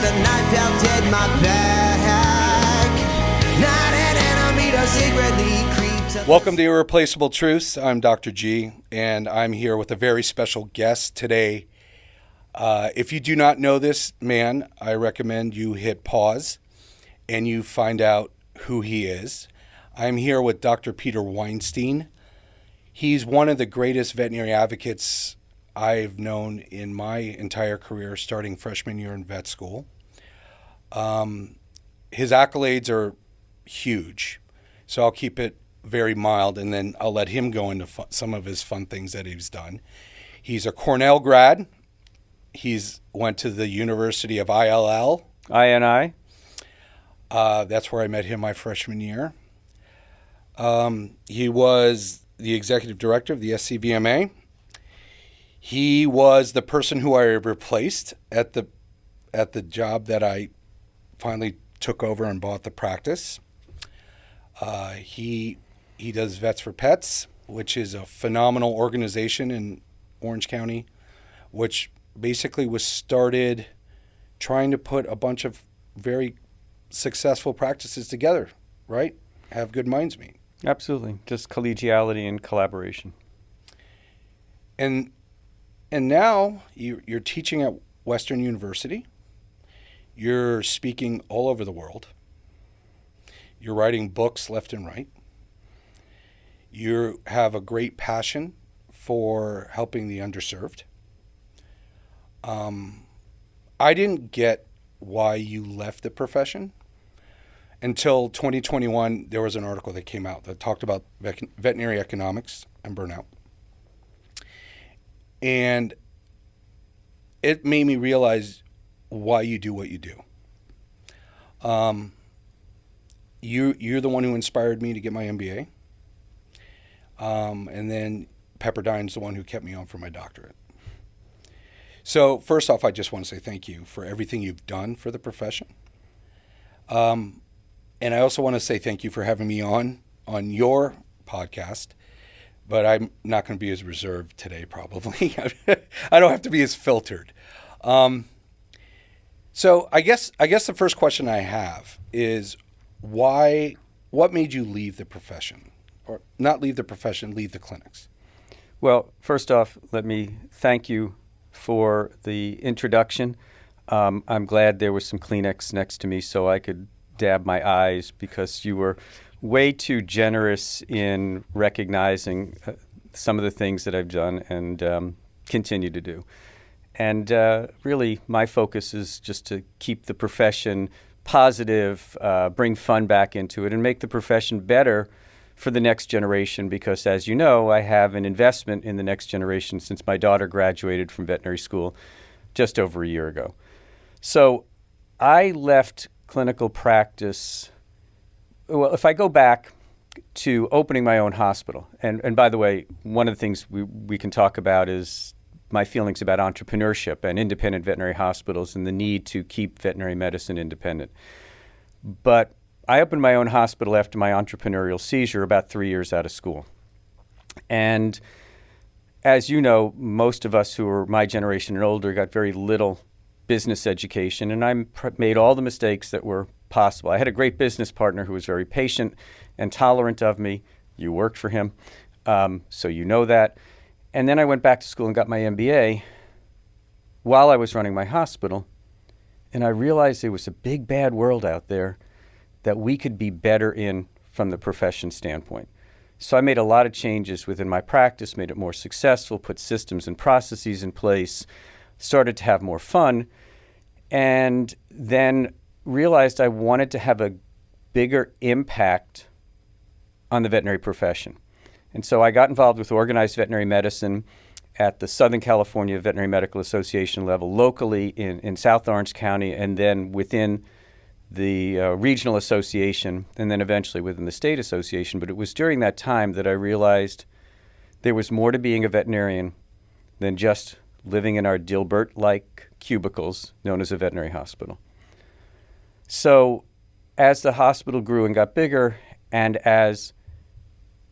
a knife felt in my back. Not an enemy to secretly creep to. Welcome to Irreplaceable Truths. I'm Dr. G, and I'm here with a very special guest today. If you do not know this man, I recommend you hit pause and you find out who he is. I'm here with Dr. Peter Weinstein. He's one of the greatest veterinary advocates I've known in my entire career, starting freshman year in vet school. His accolades are huge, so I'll keep it very mild, and then I'll let him go into some of his fun things that he's done. He's a Cornell grad. He's went to the University of ILL. INI. That's where I met him my freshman year. He was the executive director of the SCVMA. He was the person who I replaced at the job that I finally took over and bought the practice. He does Vets for Pets, which is a phenomenal organization in Orange County, which basically was started trying to put a bunch of very successful practices together, right? Have good minds meet. Absolutely. Just collegiality and collaboration. And now you're teaching at Western University. You're speaking all over the world. You're writing books left and right. You have a great passion for helping the underserved. I didn't get why you left the profession until 2021. There was an article that came out that talked about veterinary economics and burnout. And it made me realize why you do what you do. You're the one who inspired me to get my MBA. And then Pepperdine's the one who kept me on for my doctorate. So first off, I just want to say thank you for everything you've done for the profession. And I also want to say thank you for having me on your podcast. But I'm not going to be as reserved today, probably. I don't have to be as filtered. So I guess the first question I have is what made you leave the profession? Or not leave the profession, leave the clinics? Well, first off, let me thank you for the introduction. I'm glad there was some Kleenex next to me so I could dab my eyes, because you were way too generous in recognizing some of the things that I've done and continue to do. And really, my focus is just to keep the profession positive, bring fun back into it, and make the profession better for the next generation, because, as you know, I have an investment in the next generation since my daughter graduated from veterinary school just over a year ago. So I left clinical practice. Well, if I go back to opening my own hospital, and by the way, one of the things we can talk about is my feelings about entrepreneurship and independent veterinary hospitals and the need to keep veterinary medicine independent. But I opened my own hospital after my entrepreneurial seizure about 3 years out of school. And as you know, most of us who are my generation and older got very little business education, and I made all the mistakes that were possible. I had a great business partner who was very patient and tolerant of me. You worked for him, so you know that. And then I went back to school and got my MBA while I was running my hospital, and I realized there was a big, bad world out there that we could be better in from the profession standpoint. So I made a lot of changes within my practice, made it more successful, put systems and processes in place, started to have more fun, and then realized I wanted to have a bigger impact on the veterinary profession. And so I got involved with organized veterinary medicine at the Southern California Veterinary Medical Association level, locally in South Orange County, and then within the regional association, and then eventually within the state association. But it was during that time that I realized there was more to being a veterinarian than just living in our Dilbert-like cubicles known as a veterinary hospital. So as the hospital grew and got bigger, and as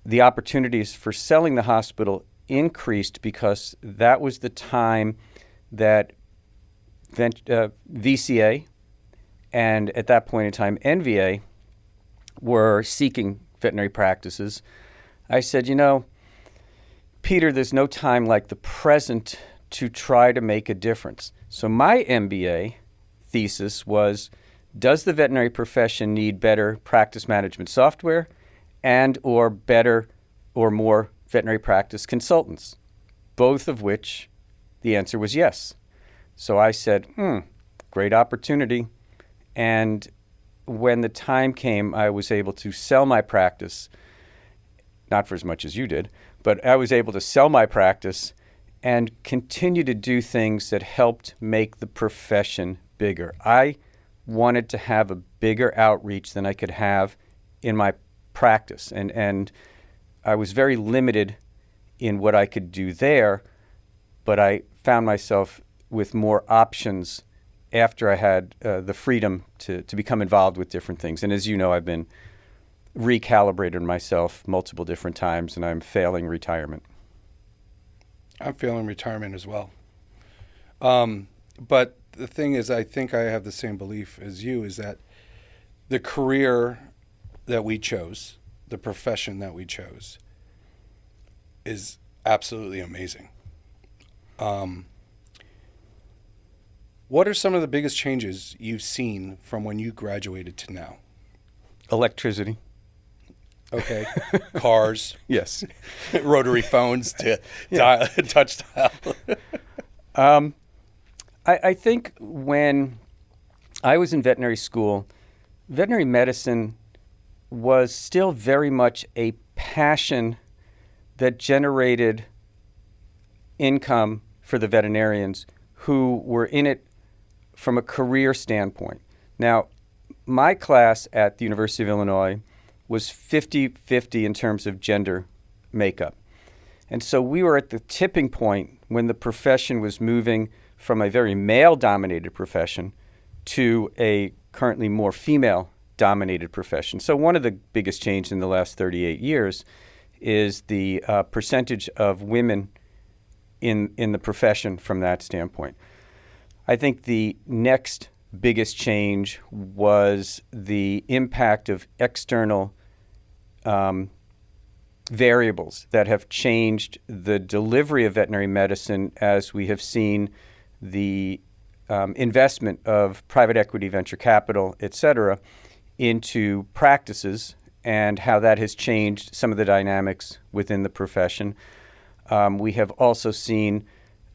the opportunities for selling the hospital increased, because that was the time that VCA, and at that point in time, NVA were seeking veterinary practices. I said, Peter, there's no time like the present to try to make a difference. So my MBA thesis was, does the veterinary profession need better practice management software and or better or more veterinary practice consultants? Both of which the answer was yes. So I said, great opportunity. And when the time came, I was able to sell my practice, not for as much as you did, but I was able to sell my practice and continue to do things that helped make the profession bigger. I wanted to have a bigger outreach than I could have in my practice. And I was very limited in what I could do there, but I found myself with more options after I had the freedom to become involved with different things. And as you know, I've been recalibrated myself multiple different times, and I'm failing retirement. I'm failing retirement as well. But the thing is, I think I have the same belief as you, is that the career that we chose, the profession that we chose, is absolutely amazing. What are some of the biggest changes you've seen from when you graduated to now? Electricity. Okay. Cars. Yes. Rotary phones to touch dial. I think when I was in veterinary school, veterinary medicine was still very much a passion that generated income for the veterinarians who were in it from a career standpoint. Now, my class at the University of Illinois was 50-50 in terms of gender makeup. And so we were at the tipping point when the profession was moving from a very male-dominated profession to a currently more female-dominated profession. So one of the biggest changes in the last 38 years is the percentage of women in the profession from that standpoint. I think the next biggest change was the impact of external variables that have changed the delivery of veterinary medicine, as we have seen the investment of private equity, venture capital, et cetera, into practices, and how that has changed some of the dynamics within the profession. We have also seen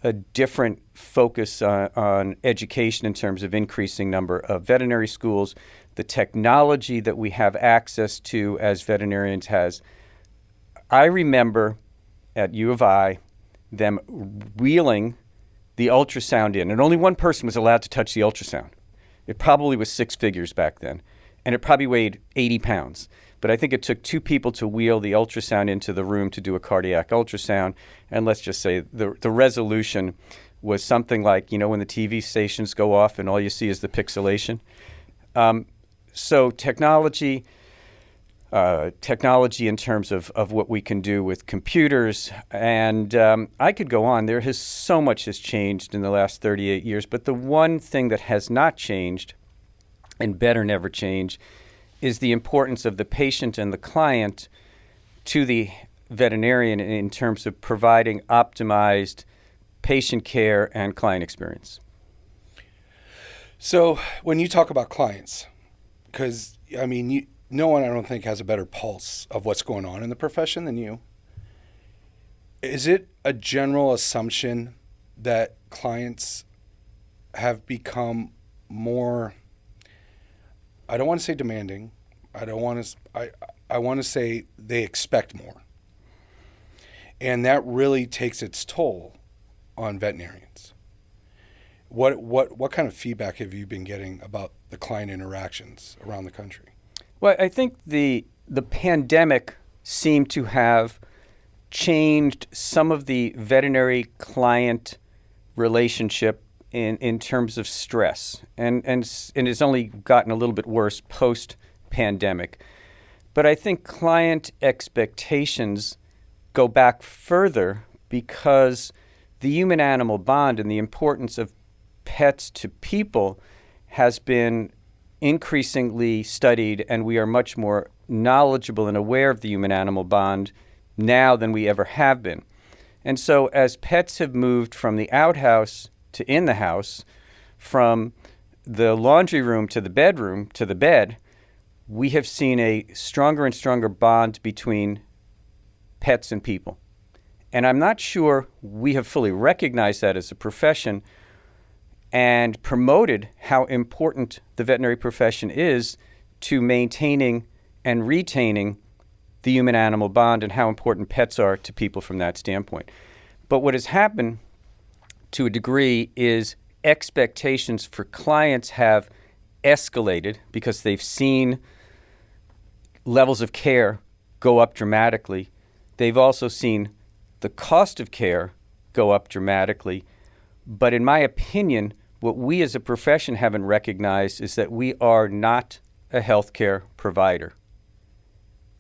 a different focus on education in terms of increasing number of veterinary schools. The technology that we have access to as veterinarians has. I remember at U of I them wheeling the ultrasound in, and only one person was allowed to touch the ultrasound. It probably was six figures back then, and it probably weighed 80 pounds. But I think it took two people to wheel the ultrasound into the room to do a cardiac ultrasound. And let's just say the resolution was something like, when the TV stations go off and all you see is the pixelation. So technology in terms of what we can do with computers. And I could go on. So much has changed in the last 38 years. But the one thing that has not changed, and better never change, is the importance of the patient and the client to the veterinarian in terms of providing optimized patient care and client experience. So when you talk about clients, because, no one, I don't think, has a better pulse of what's going on in the profession than you. Is it a general assumption that clients have become more, I don't want to say demanding, I want to say they expect more. And that really takes its toll on veterinarians. What kind of feedback have you been getting about the client interactions around the country? Well, I think the pandemic seemed to have changed some of the veterinary client relationship in terms of stress, and it's only gotten a little bit worse post-pandemic. But I think client expectations go back further because the human-animal bond and the importance of pets to people has been increasingly studied, and we are much more knowledgeable and aware of the human-animal bond now than we ever have been. And so as pets have moved from the outhouse to in the house, from the laundry room to the bedroom to the bed, we have seen a stronger and stronger bond between pets and people. And I'm not sure we have fully recognized that as a profession and promoted how important the veterinary profession is to maintaining and retaining the human-animal bond and how important pets are to people from that standpoint. But what has happened to a degree is expectations for clients have escalated because they've seen levels of care go up dramatically. They've also seen the cost of care go up dramatically. But in my opinion, what we as a profession haven't recognized is that we are not a healthcare provider.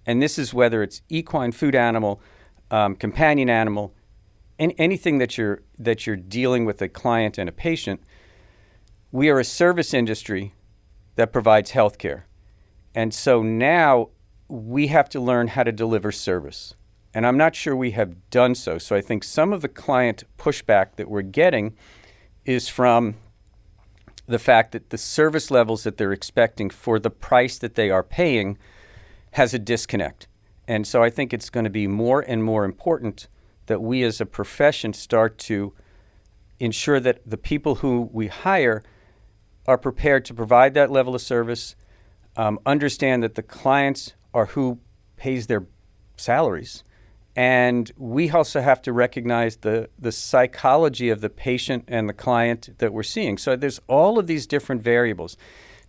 And this is whether it's equine, food animal, companion animal, anything that you're dealing with a client and a patient. We are a service industry that provides healthcare. And so now we have to learn how to deliver service. And I'm not sure we have done so. So I think some of the client pushback that we're getting is from the fact that the service levels that they're expecting for the price that they are paying has a disconnect. And so I think it's going to be more and more important that we as a profession start to ensure that the people who we hire are prepared to provide that level of service, understand that the clients are who pays their salaries. And we also have to recognize the psychology of the patient and the client that we're seeing. So there's all of these different variables.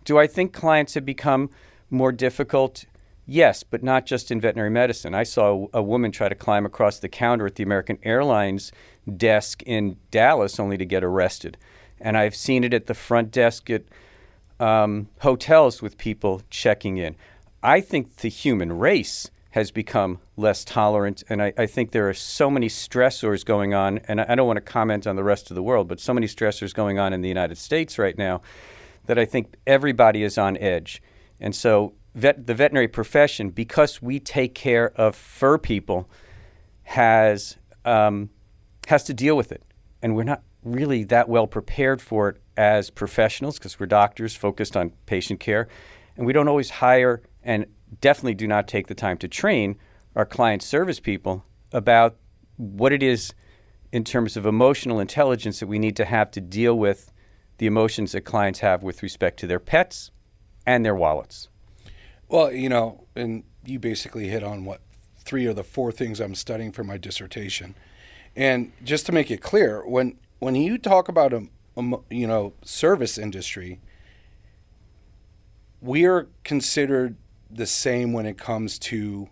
Do I think clients have become more difficult? Yes, but not just in veterinary medicine. I saw a woman try to climb across the counter at the American Airlines desk in Dallas only to get arrested. And I've seen it at the front desk at hotels with people checking in. I think the human race has become less tolerant, and I think there are so many stressors going on, and I don't want to comment on the rest of the world, but so many stressors going on in the United States right now that I think everybody is on edge. And so the veterinary profession, because we take care of fur people, has to deal with it. And we're not really that well prepared for it as professionals because we're doctors focused on patient care. And we don't always hire and definitely do not take the time to train our client service people about what it is in terms of emotional intelligence that we need to have to deal with the emotions that clients have with respect to their pets and their wallets. Well, and you basically hit on what 3 of the 4 things I'm studying for my dissertation. And just to make it clear, when you talk about service industry, we are considered the same when it comes to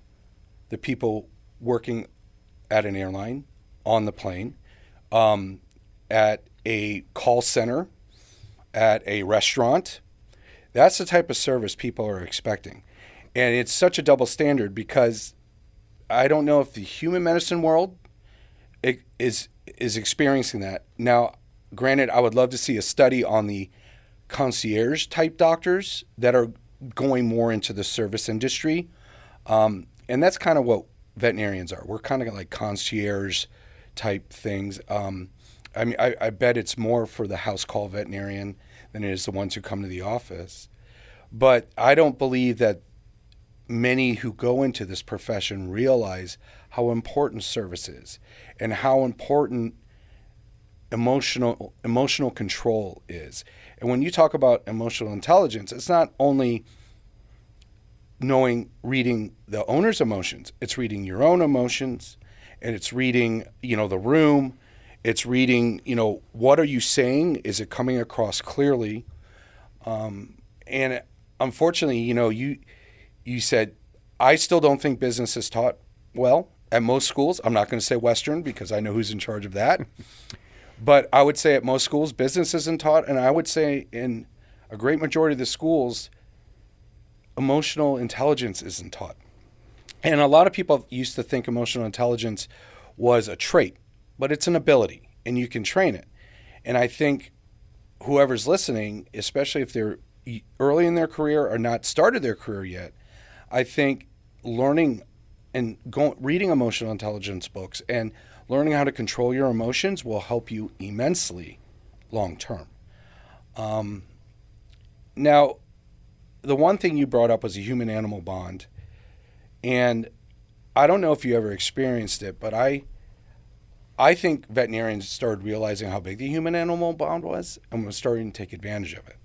the people working at an airline, on the plane, at a call center, at a restaurant. That's the type of service people are expecting. And it's such a double standard because I don't know if the human medicine world is experiencing that. Now, granted, I would love to see a study on the concierge type doctors that are going more into the service industry. And that's kind of what veterinarians are. We're kind of like concierge type things. I bet it's more for the house call veterinarian than it is the ones who come to the office. But I don't believe that many who go into this profession realize how important service is and how important emotional control is. And when you talk about emotional intelligence, it's not only reading the owner's emotions, it's reading your own emotions, and it's reading, the room. It's reading, what are you saying? Is it coming across clearly? And unfortunately, you said, I still don't think business is taught well at most schools. I'm not going to say Western because I know who's in charge of that. But I would say at most schools, business isn't taught. And I would say in a great majority of the schools, emotional intelligence isn't taught. And a lot of people used to think emotional intelligence was a trait, but it's an ability and you can train it. And I think whoever's listening, especially if they're, early in their career or not started their career yet, I think learning and reading emotional intelligence books and learning how to control your emotions will help you immensely long term. Now, the one thing you brought up was a human-animal bond. And I don't know if you ever experienced it, but I think veterinarians started realizing how big the human-animal bond was and was starting to take advantage of it.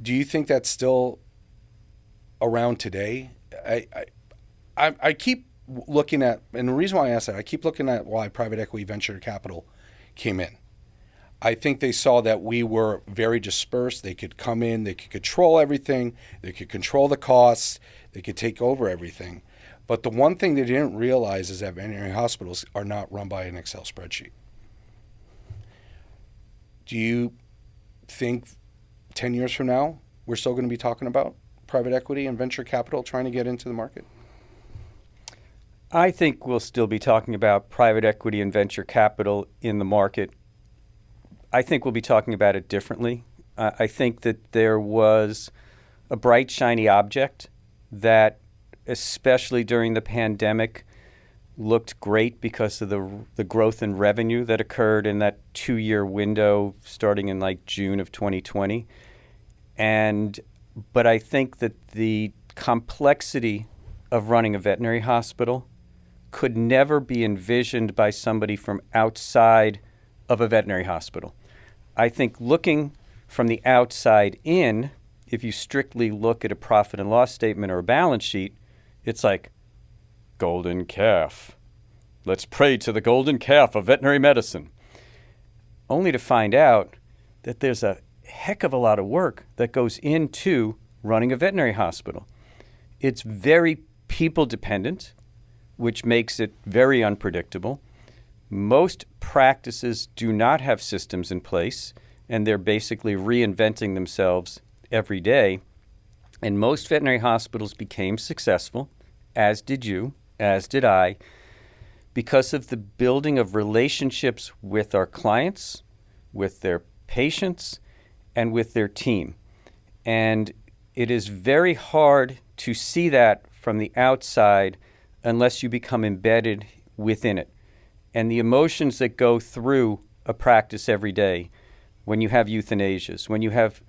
Do you think that's still around today? I keep looking at, and the reason why I ask that, I keep looking at why private equity venture capital came in. I think they saw that we were very dispersed. They could come in, they could control everything, they could control the costs, they could take over everything. But the one thing they didn't realize is that veterinary hospitals are not run by an Excel spreadsheet. Do you think 10 years from now, we're still going to be talking about private equity and venture capital trying to get into the market? I think we'll still be talking about private equity and venture capital in the market. I think we'll be talking about it differently. I think that there was a bright, shiny object that, especially during the pandemic, looked great because of the growth in revenue that occurred in that 2-year window starting in like June of 2020. But I think that the complexity of running a veterinary hospital could never be envisioned by somebody from outside of a veterinary hospital. I think looking from the outside in, if you strictly look at a profit and loss statement or a balance sheet, it's like, golden calf. Let's pray to the golden calf of veterinary medicine. Only to find out that there's a heck of a lot of work that goes into running a veterinary hospital. It's very people dependent, which makes it very unpredictable. Most practices do not have systems in place, and they're basically reinventing themselves every day. And most veterinary hospitals became successful, as did you, as did I, because of the building of relationships with our clients, with their patients, and with their team. And it is very hard to see that from the outside unless you become embedded within it. And the emotions that go through a practice every day, when you have euthanasias, when you have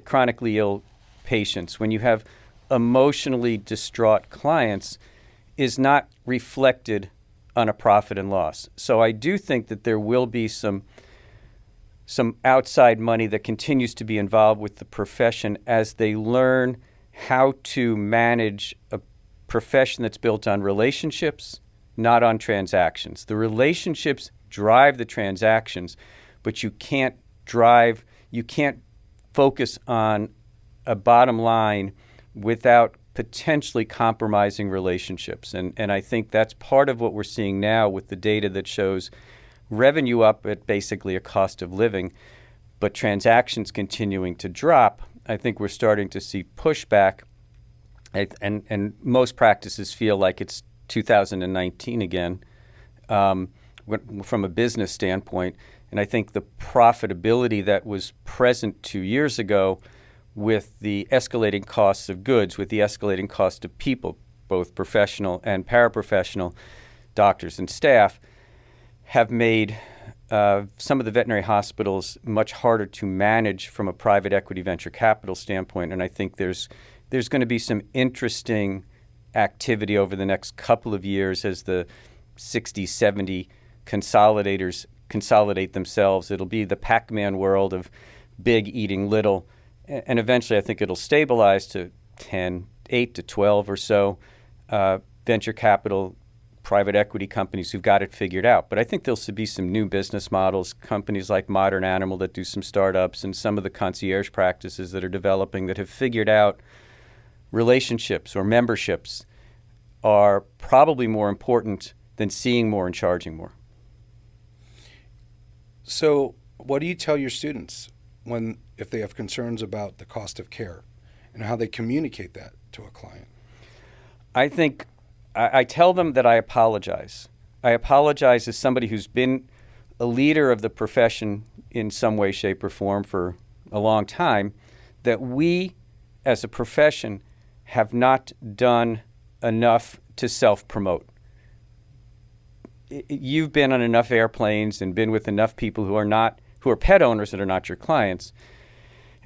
chronically ill patients, when you have emotionally distraught clients, is not reflected on a profit and loss. So I do think that there will be some outside money that continues to be involved with the profession as they learn how to manage a profession that's built on relationships, not on transactions. The relationships drive the transactions, but you can't focus on a bottom line without potentially compromising relationships. And I think that's part of what we're seeing now with the data that shows revenue up at basically a cost of living, but transactions continuing to drop. I think we're starting to see pushback, and most practices feel like it's 2019 again from a business standpoint. And I think the profitability that was present 2 years ago with the escalating costs of goods, with the escalating cost of people, both professional and paraprofessional, doctors and staff, have made some of the veterinary hospitals much harder to manage from a private equity venture capital standpoint. And I think there's going to be some interesting activity over the next couple of years as the 60, 70 consolidators consolidate themselves. It'll be the Pac-Man world of big eating little. And eventually I think it'll stabilize to 8 to 12 or so venture capital private equity companies who've got it figured out. But I think there'll be some new business models, companies like Modern Animal that do some startups, and some of the concierge practices that are developing that have figured out relationships or memberships are probably more important than seeing more and charging more. So what do you tell your students if they have concerns about the cost of care and how they communicate that to a client? I think I tell them that I apologize. I apologize as somebody who's been a leader of the profession in some way, shape, or form for a long time that we, as a profession, have not done enough to self-promote. You've been on enough airplanes and been with enough people who are pet owners that are not your clients,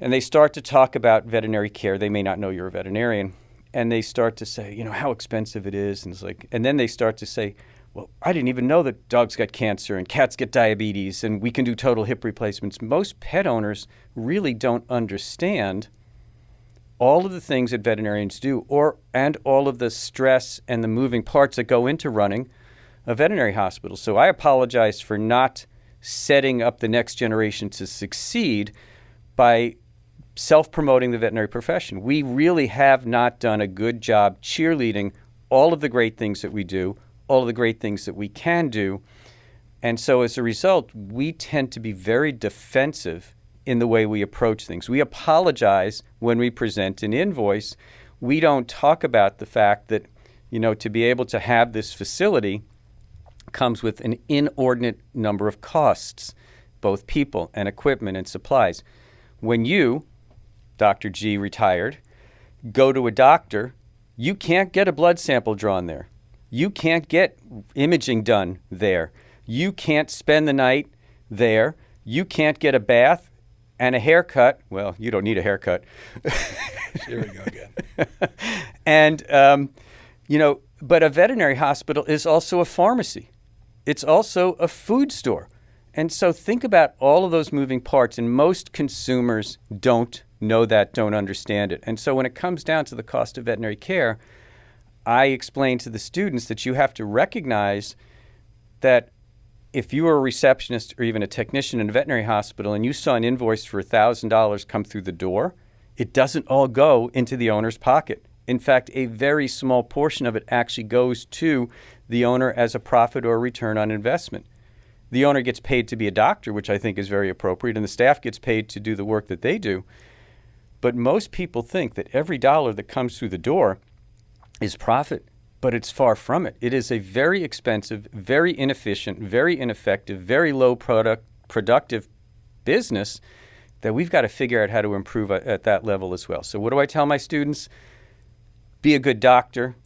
and they start to talk about veterinary care. They may not know you're a veterinarian, and they start to say, how expensive it is, and then they start to say, well, I didn't even know that dogs get cancer and cats get diabetes, and we can do total hip replacements. Most pet owners really don't understand all of the things that veterinarians do, and all of the stress and the moving parts that go into running a veterinary hospital. So I apologize for not setting up the next generation to succeed by self-promoting the veterinary profession. We really have not done a good job cheerleading all of the great things that we do, all of the great things that we can do. And so as a result, we tend to be very defensive in the way we approach things. We apologize when we present an invoice. We don't talk about the fact that, to be able to have this facility comes with an inordinate number of costs, both people and equipment and supplies. When you, Dr. G, retired, go to a doctor, you can't get a blood sample drawn there. You can't get imaging done there. You can't spend the night there. You can't get a bath and a haircut. Well, you don't need a haircut. Here we go again. And, but a veterinary hospital is also a pharmacy. It's also a food store. And so think about all of those moving parts, and most consumers don't know that, don't understand it. And so when it comes down to the cost of veterinary care, I explain to the students that you have to recognize that if you were a receptionist or even a technician in a veterinary hospital and you saw an invoice for $1,000 come through the door, it doesn't all go into the owner's pocket. In fact, a very small portion of it actually goes to the owner as a profit or return on investment. The owner gets paid to be a doctor, which I think is very appropriate, and the staff gets paid to do the work that they do. But most people think that every dollar that comes through the door is profit, but it's far from it. It is a very expensive, very inefficient, very ineffective, very low productive business that we've got to figure out how to improve at that level as well. So what do I tell my students? Be a good doctor.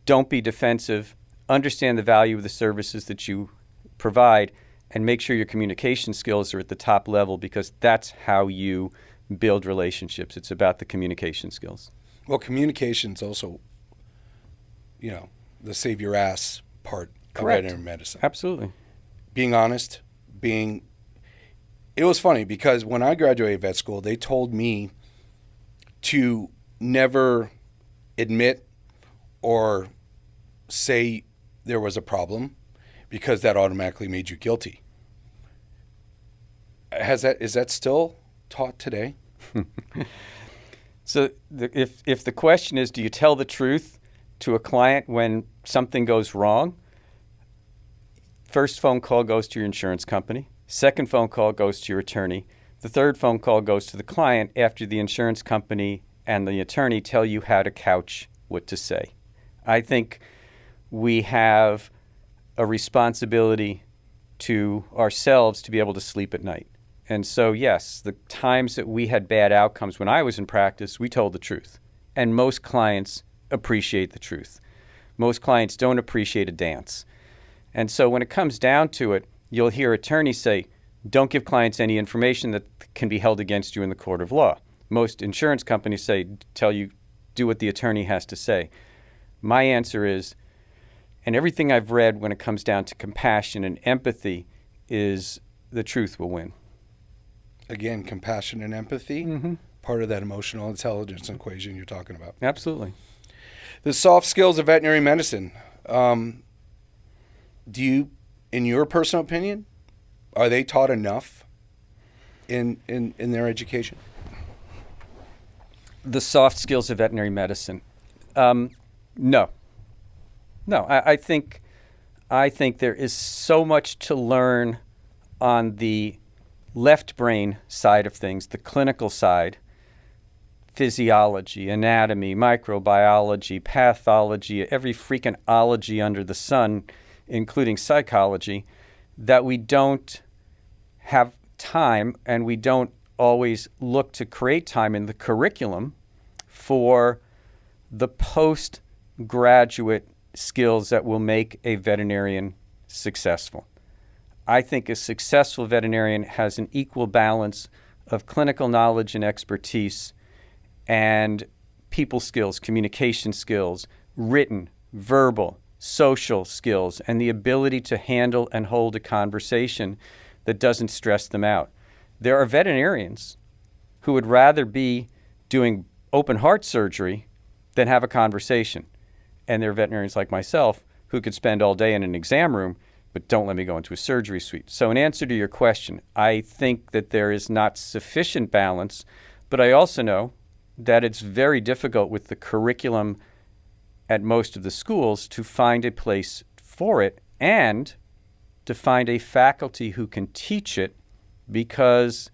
Don't be defensive. Understand the value of the services that you provide, and make sure your communication skills are at the top level, because that's how you build relationships. It's about the communication skills. Well, communication's also, the save your ass part of veterinary medicine. Absolutely. Being honest, it was funny because when I graduated vet school, they told me to never admit or say there was a problem, because that automatically made you guilty. Is that still taught today? So if the question is, do you tell the truth to a client when something goes wrong? First phone call goes to your insurance company. Second phone call goes to your attorney. The third phone call goes to the client after the insurance company and the attorney tell you how to couch what to say. I think we have a responsibility to ourselves to be able to sleep at night. And so, yes, the times that we had bad outcomes when I was in practice, we told the truth. And most clients appreciate the truth. Most clients don't appreciate a dance. And so when it comes down to it, you'll hear attorneys say, don't give clients any information that can be held against you in the court of law. Most insurance companies tell you, do what the attorney has to say. My answer is, and everything I've read when it comes down to compassion and empathy, is the truth will win. Again, compassion and empathy, part of that emotional intelligence equation you're talking about. Absolutely. The soft skills of veterinary medicine. Do you, in your personal opinion, are they taught enough in their education? The soft skills of veterinary medicine. No. I think there is so much to learn on the left brain side of things, the clinical side, physiology, anatomy, microbiology, pathology, every freaking ology under the sun, including psychology, that we don't have time and we don't always look to create time in the curriculum for the postgraduate skills that will make a veterinarian successful. I think a successful veterinarian has an equal balance of clinical knowledge and expertise and people skills, communication skills, written, verbal, social skills, and the ability to handle and hold a conversation that doesn't stress them out. There are veterinarians who would rather be doing open heart surgery than have a conversation. And there are veterinarians like myself who could spend all day in an exam room, but don't let me go into a surgery suite. So in answer to your question, I think that there is not sufficient balance, but I also know that it's very difficult with the curriculum at most of the schools to find a place for it and to find a faculty who can teach it, because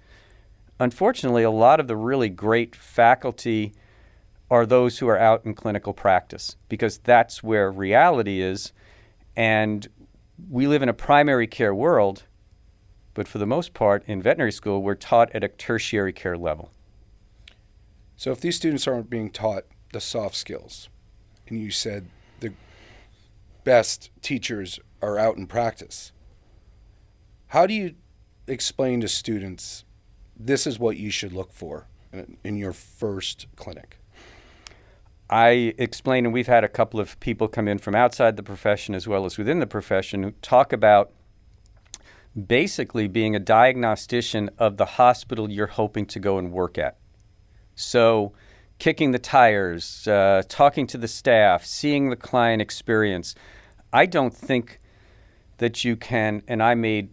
unfortunately a lot of the really great faculty are those who are out in clinical practice, because that's where reality is. And we live in a primary care world, but for the most part in veterinary school we're taught at a tertiary care level. So if these students aren't being taught the soft skills, and you said the best teachers are out in practice, how do you explain to students this is what you should look for in your first clinic? I explain, and we've had a couple of people come in from outside the profession as well as within the profession who talk about basically being a diagnostician of the hospital you're hoping to go and work at. So kicking the tires, talking to the staff, seeing the client experience. I don't think that you can, and I made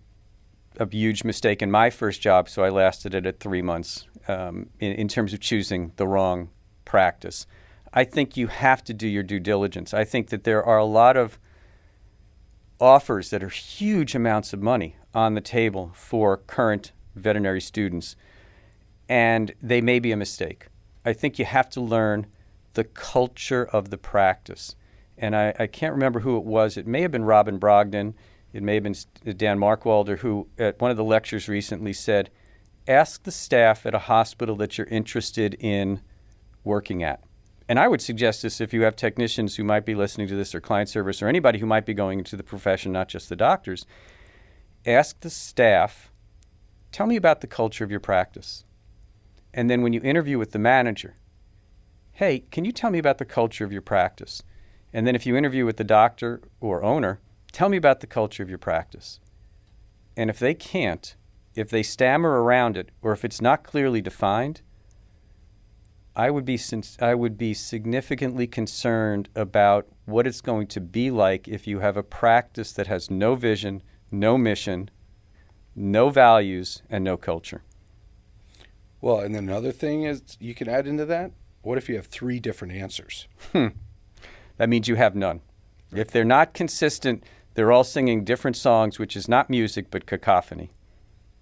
a huge mistake in my first job, so I lasted it at 3 months in terms of choosing the wrong practice. I think you have to do your due diligence. I think that there are a lot of offers that are huge amounts of money on the table for current veterinary students, and they may be a mistake. I think you have to learn the culture of the practice. And I can't remember who it was. It may have been Robin Brogdon. It may have been Dan Markwalder, who at one of the lectures recently said, ask the staff at a hospital that you're interested in working at. And I would suggest this if you have technicians who might be listening to this, or client service, or anybody who might be going into the profession, not just the doctors. Ask the staff, tell me about the culture of your practice. And then when you interview with the manager, hey, can you tell me about the culture of your practice? And then if you interview with the doctor or owner, tell me about the culture of your practice. And if they can't, if they stammer around it, or if it's not clearly defined, I would be significantly concerned about what it's going to be like if you have a practice that has no vision, no mission, no values, and no culture. Well, and then another thing is you can add into that, what if you have 3 different answers? That means you have none. If they're not consistent, they're all singing different songs, which is not music but cacophony.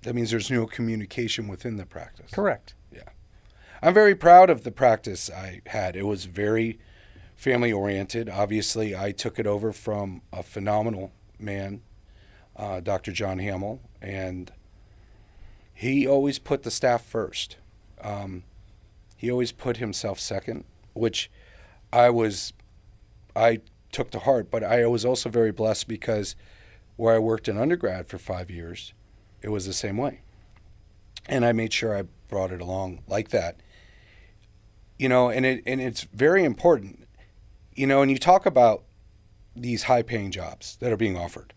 That means there's no communication within the practice. Correct. Yeah. I'm very proud of the practice I had. It was very family-oriented. Obviously, I took it over from a phenomenal man, Dr. John Hamill, and he always put the staff first. He always put himself second, which I took to heart, but I was also very blessed because where I worked in undergrad for 5 years, it was the same way. And I made sure I brought it along like that. You know, and it's very important. You know, and you talk about these high-paying jobs that are being offered.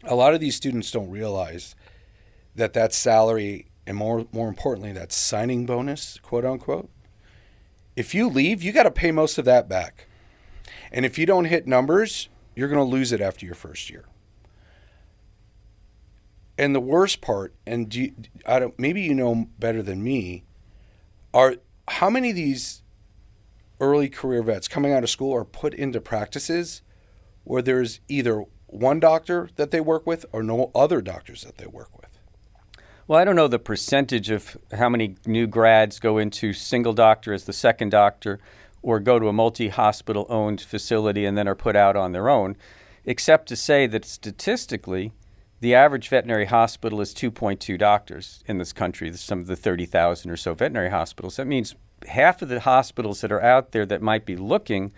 A lot of these students don't realize that salary, and more importantly, that signing bonus, quote unquote, if you leave, you got to pay most of that back. And if you don't hit numbers, you're going to lose it after your first year. And the worst part, and maybe you know better than me, are how many of these early career vets coming out of school are put into practices where there's either one doctor that they work with or no other doctors that they work with. Well, I don't know the percentage of how many new grads go into single doctor as the second doctor or go to a multi-hospital owned facility and then are put out on their own, except to say that statistically, The average veterinary hospital is 2.2 doctors in this country, some of the 30,000 or so veterinary hospitals. That means half of the hospitals that are out there that might be looking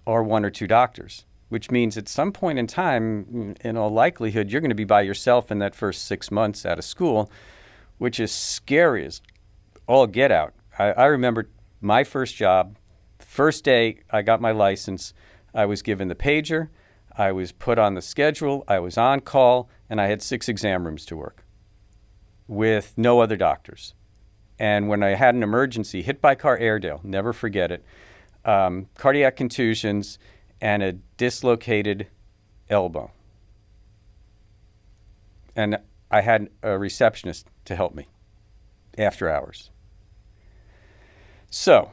are 1 or 2 doctors, which means at some point in time, in all likelihood, you're going to be by yourself in that first 6 months out of school, which is scary as all get out. I remember my first job, the first day I got my license, I was given the pager, I was put on the schedule, I was on call, and I had 6 exam rooms to work with no other doctors. And when I had an emergency, hit by car Airedale, never forget it, cardiac contusions and a dislocated elbow. And I had a receptionist to help me after hours. So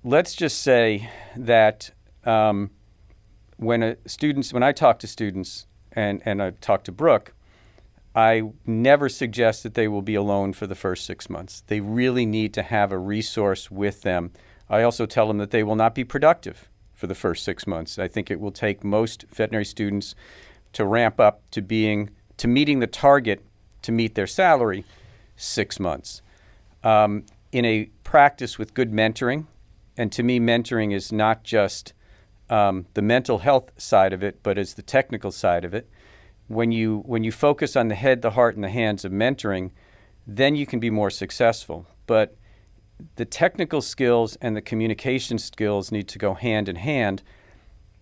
let's just say that when I talk to students and I talk to Brooke, I never suggest that they will be alone for the first 6 months. They really need to have a resource with them. I also tell them that they will not be productive for the first 6 months. I think it will take most veterinary students to ramp up to meeting the target to meet their salary 6 months. In a practice with good mentoring, and to me mentoring is not just the mental health side of it, but it's the technical side of it. When you focus on the head, the heart, and the hands of mentoring, then you can be more successful. But the technical skills and the communication skills need to go hand in hand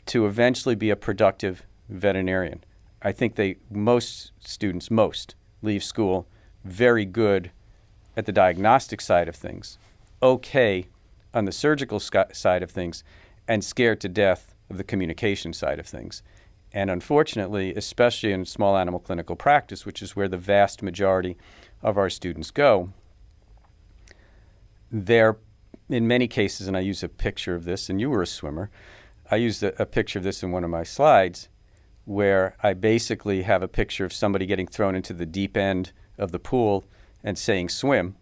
to eventually be a productive veterinarian. I think most students leave school very good at the diagnostic side of things, okay on the surgical side of things, and scared to death of the communication side of things. And unfortunately, especially in small animal clinical practice, which is where the vast majority of our students go, they're, in many cases, and I use a picture of this, and you were a swimmer, I used a picture of this in one of my slides, where I basically have a picture of somebody getting thrown into the deep end of the pool and saying swim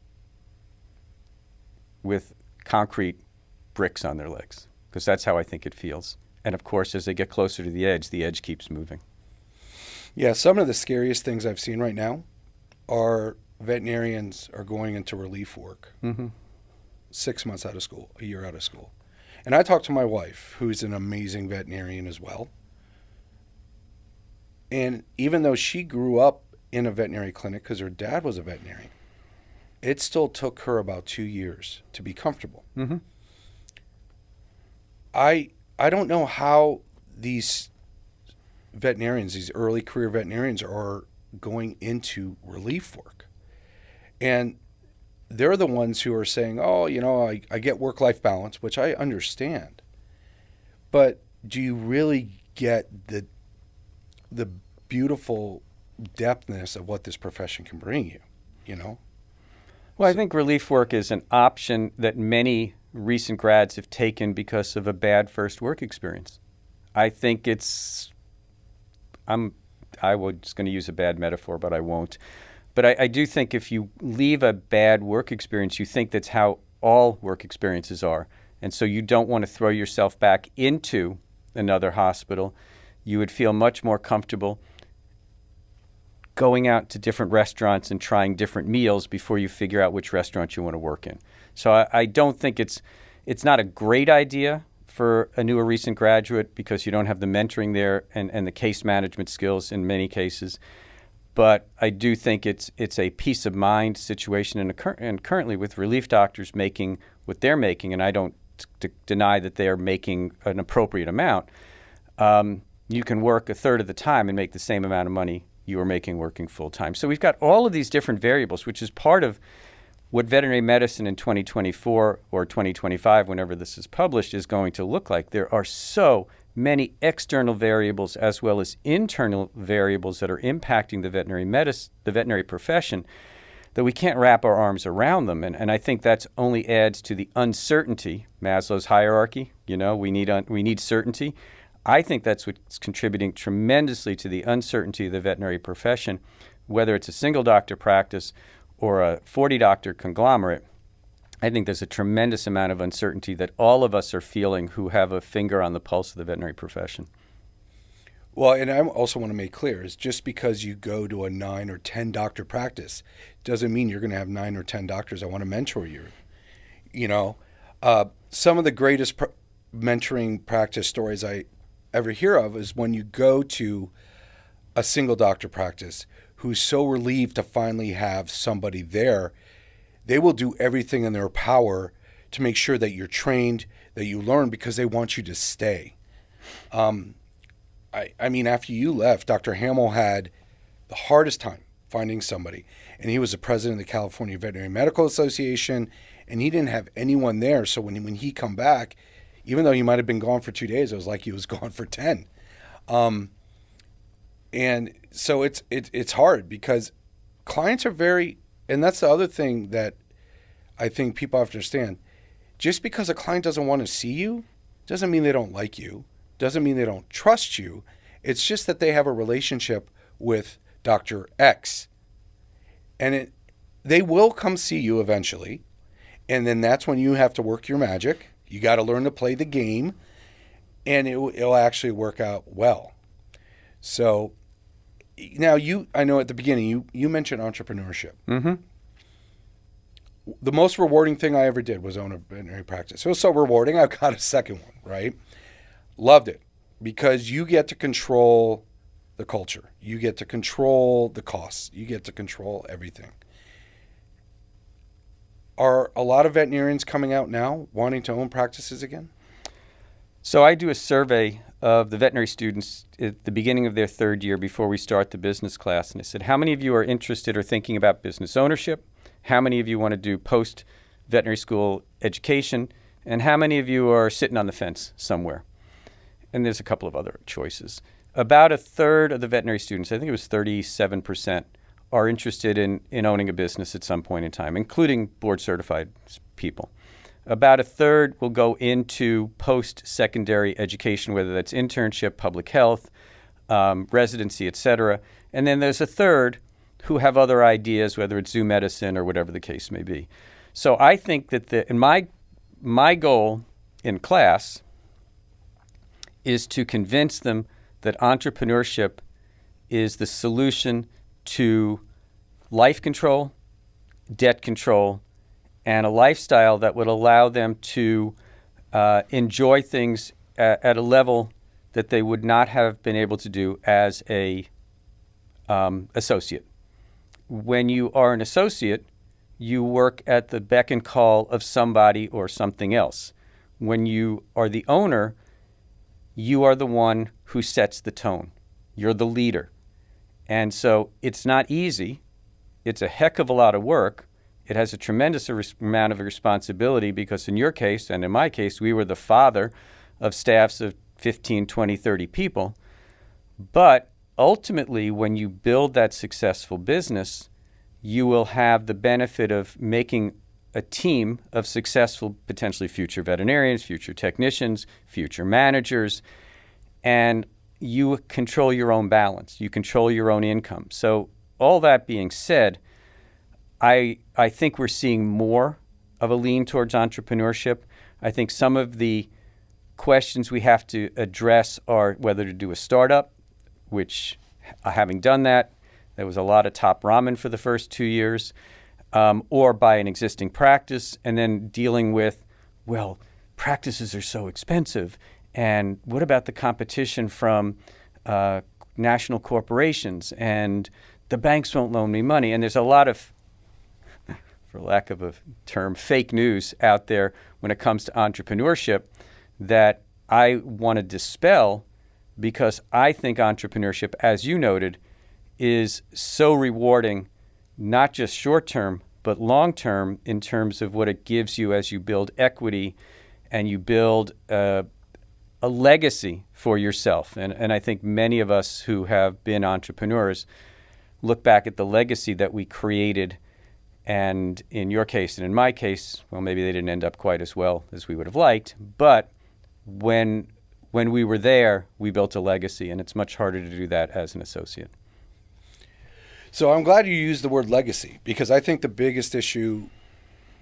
with concrete bricks on their legs, because that's how I think it feels. And of course, as they get closer to the edge keeps moving. Yeah, some of the scariest things I've seen right now are veterinarians are going into relief work. 6 months out of school, a year out of school. And I talked to my wife, who's an amazing veterinarian as well. And even though she grew up in a veterinary clinic because her dad was a veterinarian, it still took her about 2 years to be comfortable. I don't know how these veterinarians, these early career veterinarians, are going into relief work. And they're the ones who are saying, oh, I get work-life balance, which I understand. But do you really get the beautiful depthness of what this profession can bring you, Well, I think relief work is an option that many recent grads have taken because of a bad first work experience. I think I was going to use a bad metaphor, but I won't. But I do think if you leave a bad work experience, you think that's how all work experiences are. And so you don't want to throw yourself back into another hospital. You would feel much more comfortable going out to different restaurants and trying different meals before you figure out which restaurant you want to work in. So I don't think it's not a great idea for a new or recent graduate because you don't have the mentoring there and the case management skills in many cases. But I do think it's a peace of mind situation, and currently with relief doctors making what they're making, and I don't deny that they're making an appropriate amount, you can work a third of the time and make the same amount of money you were making working full-time. So we've got all of these different variables, which is part of what veterinary medicine in 2024 or 2025, whenever this is published, is going to look like. There are so many external variables as well as internal variables that are impacting the veterinary profession that we can't wrap our arms around them. And I think that only adds to the uncertainty, Maslow's hierarchy. We need certainty. I think that's what's contributing tremendously to the uncertainty of the veterinary profession, whether it's a single doctor practice or a 40-doctor conglomerate. I think there's a tremendous amount of uncertainty that all of us are feeling who have a finger on the pulse of the veterinary profession. Well, and I also want to make clear is just because you go to a 9 or 10 doctor practice doesn't mean you're going to have 9 or 10 doctors that want to mentor you. You know, some of the greatest mentoring practice stories I ever hear of is when you go to a single doctor practice who's so relieved to finally have somebody there, they will do everything in their power to make sure that you're trained, that you learn, because they want you to stay. I mean, after you left, Dr. Hamill had the hardest time finding somebody. And he was the president of the California Veterinary Medical Association, and he didn't have anyone there. So when he come back, even though he might have been gone for 2 days, it was like he was gone for 10. And so it's hard because clients are very, and that's the other thing that I think people have to understand. Just because a client doesn't want to see you doesn't mean they don't like you, doesn't mean they don't trust you. It's just that they have a relationship with Dr. X. And they will come see you eventually. And then that's when you have to work your magic. You got to learn to play the game, and it'll actually work out well. So now I know at the beginning you mentioned entrepreneurship. Mm-hmm. The most rewarding thing I ever did was own a veterinary practice. It was so rewarding, I got a second one, right? Loved it because you get to control the culture. You get to control the costs. You get to control everything. Are a lot of veterinarians coming out now wanting to own practices again? So I do a survey of the veterinary students at the beginning of their third year before we start the business class. And I said, how many of you are interested or thinking about business ownership? How many of you want to do post-veterinary school education? And how many of you are sitting on the fence somewhere? And there's a couple of other choices. About a third of the veterinary students, I think it was 37%, are interested in owning a business at some point in time, including board-certified people. About a third will go into post-secondary education, whether that's internship, public health, residency, et cetera. And then there's a third who have other ideas, whether it's zoo medicine or whatever the case may be. So I think that my goal in class is to convince them that entrepreneurship is the solution to life control, debt control, and a lifestyle that would allow them to enjoy things at a level that they would not have been able to do as a associate. When you are an associate, you work at the beck and call of somebody or something else. When you are the owner, you are the one who sets the tone. You're the leader. And so it's not easy. It's a heck of a lot of work. It has a tremendous amount of responsibility because in your case, and in my case, we were the father of staffs of 15, 20, 30 people. But ultimately, when you build that successful business, you will have the benefit of making a team of successful, potentially future veterinarians, future technicians, future managers, and you control your own balance. You control your own income. So all that being said, I think we're seeing more of a lean towards entrepreneurship. I think some of the questions we have to address are whether to do a startup, which having done that, there was a lot of top ramen for the first 2 years, or buy an existing practice, and then dealing with, well, practices are so expensive, and what about the competition from national corporations, and the banks won't loan me money, and there's a lot of, for lack of a term, fake news out there when it comes to entrepreneurship that I want to dispel because I think entrepreneurship, as you noted, is so rewarding, not just short-term, but long-term in terms of what it gives you as you build equity and you build a legacy for yourself. And I think many of us who have been entrepreneurs look back at the legacy that we created. And in your case and in my case, well, maybe they didn't end up quite as well as we would have liked. But when we were there, we built a legacy, and it's much harder to do that as an associate. So I'm glad you used the word legacy because I think the biggest issue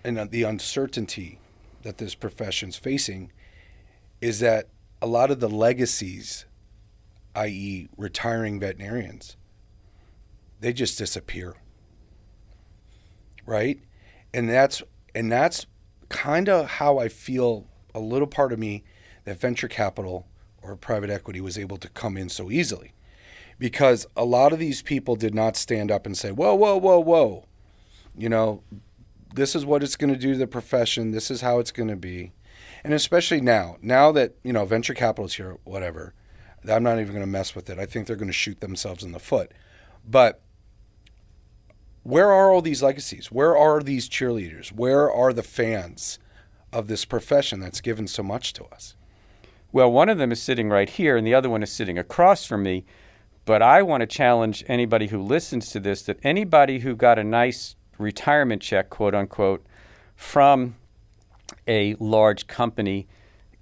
and the uncertainty that this profession's facing is that a lot of the legacies i.e. retiring veterinarians, they just disappear. Right? And that's kind of how I feel, a little part of me, that venture capital or private equity was able to come in so easily. Because a lot of these people did not stand up and say, whoa, whoa, whoa, whoa. This is what it's going to do to the profession. This is how it's going to be. And especially now that, venture capital is here, whatever, I'm not even going to mess with it. I think they're going to shoot themselves in the foot. But where are all these legacies? Where are these cheerleaders? Where are the fans of this profession that's given so much to us? Well, one of them is sitting right here, and the other one is sitting across from me. But I want to challenge anybody who listens to this, that anybody who got a nice retirement check, quote unquote, from a large company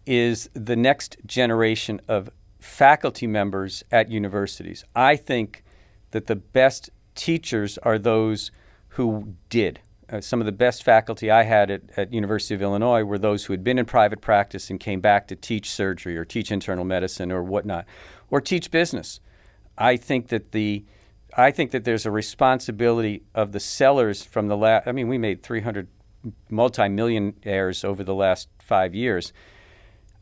is the next generation of faculty members at universities. I think that the best teachers are those who did. Some of the best faculty I had at University of Illinois were those who had been in private practice and came back to teach surgery or teach internal medicine or whatnot, or teach business. I think that there's a responsibility of the sellers from the last. I mean, we made 300 multimillionaires over the last 5 years.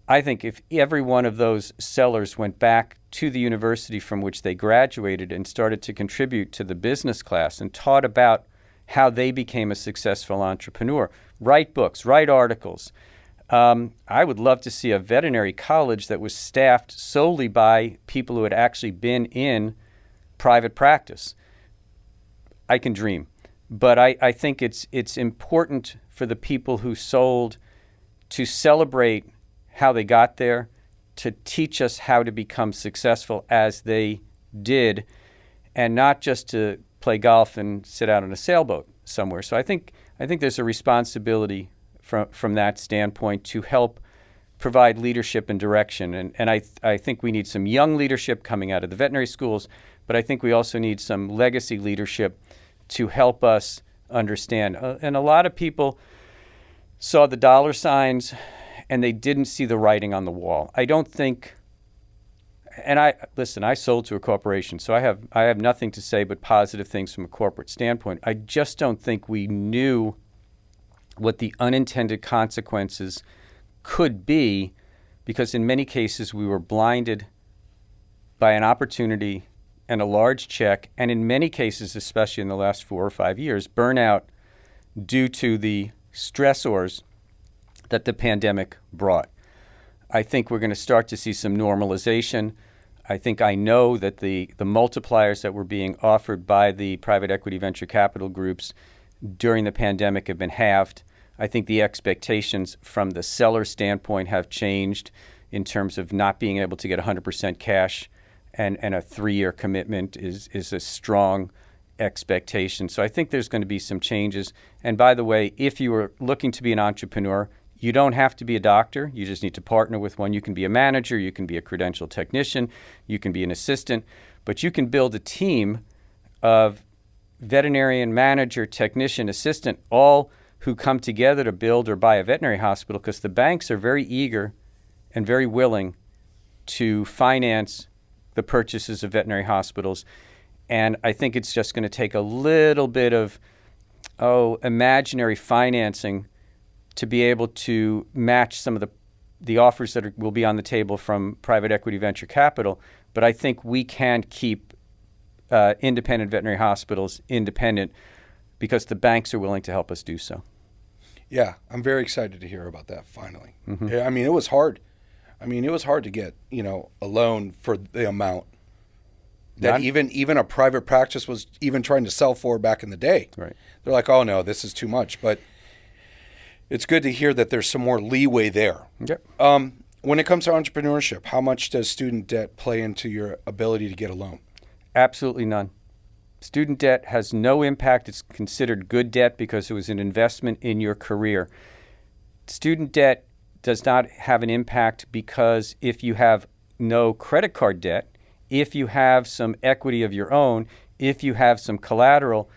I think if every one of those sellers went back to the university from which they graduated and started to contribute to the business class and taught about how they became a successful entrepreneur, write books, write articles. I would love to see a veterinary college that was staffed solely by people who had actually been in private practice. I can dream. But I think it's important for the people who sold to celebrate how they got there, to teach us how to become successful as they did, and not just to play golf and sit out on a sailboat somewhere. So I think there's a responsibility from that standpoint to help provide leadership and direction. And I think we need some young leadership coming out of the veterinary schools, but I think we also need some legacy leadership to help us understand. And a lot of people saw the dollar signs and they didn't see the writing on the wall. I don't think, and I sold to a corporation, so I have nothing to say but positive things from a corporate standpoint. I just don't think we knew what the unintended consequences could be, because in many cases we were blinded by an opportunity and a large check, and in many cases, especially in the last 4 or 5 years, burnout due to the stressors that the pandemic brought. I think we're going to start to see some normalization. I know that the multipliers that were being offered by the private equity venture capital groups during the pandemic have been halved. I think the expectations from the seller standpoint have changed in terms of not being able to get 100% cash, and a 3-year commitment is a strong expectation. So I think there's going to be some changes. And by the way, if you are looking to be an entrepreneur, you don't have to be a doctor. You just need to partner with one. You can be a manager. You can be a credentialed technician. You can be an assistant. But you can build a team of veterinarian, manager, technician, assistant, all who come together to build or buy a veterinary hospital, because the banks are very eager and very willing to finance the purchases of veterinary hospitals. And I think it's just going to take a little bit of imaginary financing to be able to match some of the offers that will be on the table from private equity venture capital. But I think we can keep independent veterinary hospitals independent because the banks are willing to help us do so. Yeah, I'm very excited to hear about that finally. Mm-hmm. I mean, it was hard. It was hard to get, a loan for the amount that even a private practice was even trying to sell for back in the day. Right. They're like, oh no, this is too much. But it's good to hear that there's some more leeway there. Yep. When it comes to entrepreneurship, how much does student debt play into your ability to get a loan? Absolutely none. Student debt has no impact. It's considered good debt because it was an investment in your career. Student debt does not have an impact because if you have no credit card debt, if you have some equity of your own, if you have some collateral,